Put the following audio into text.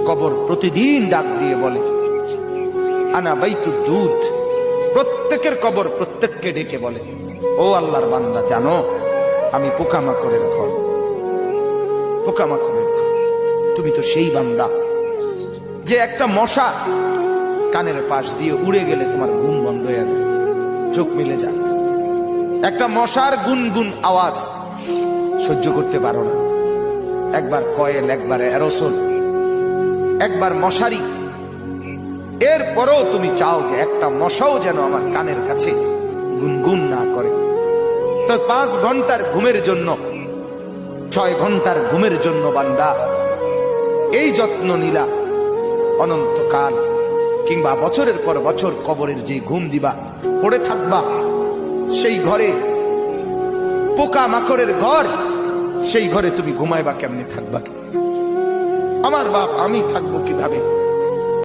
কবর প্রতিদিন ডাক দিয়ে বলে আনা বাইতুদ দুধ। প্রত্যেকের কবর প্রত্যেককে ডেকে বলে, ও আল্লাহর বান্দা, জানো আমি পোকামাকড়ের ঘর, পোকামাকড়ের ঘর। তুমি তো সেই বান্দা যে একটা মশা কানের পাশ দিয়ে উড়ে গেলে তোমার ঘুম বন্ধ হয়ে যায়, চোখ মিলে যায়। একটা মশার গুনগুন আওয়াজ সহ্য করতে পারো না। একবার কয়েল, একবার অ্যারোসল, একবার মশারি, এরপরও তুমি চাও যে একটা মশাও যেন আমার কানের কাছে গুনগুন না করে। তো 5 ঘন্টার ঘুমের জন্য, 6 ঘন্টার ঘুমের জন্য বান্দা এই যত্ন নিলা, অনন্তকাল কিংবা বছরের পর বছর কবরের যে ঘুম দিবা, পড়ে থাকবা সেই ঘরে, পোকা মাকড়ের ঘর, সেই ঘরে তুমি ঘুমাইবা কেমনে, থাকবা? আমার বাপ, আমি থাকবো কিভাবে?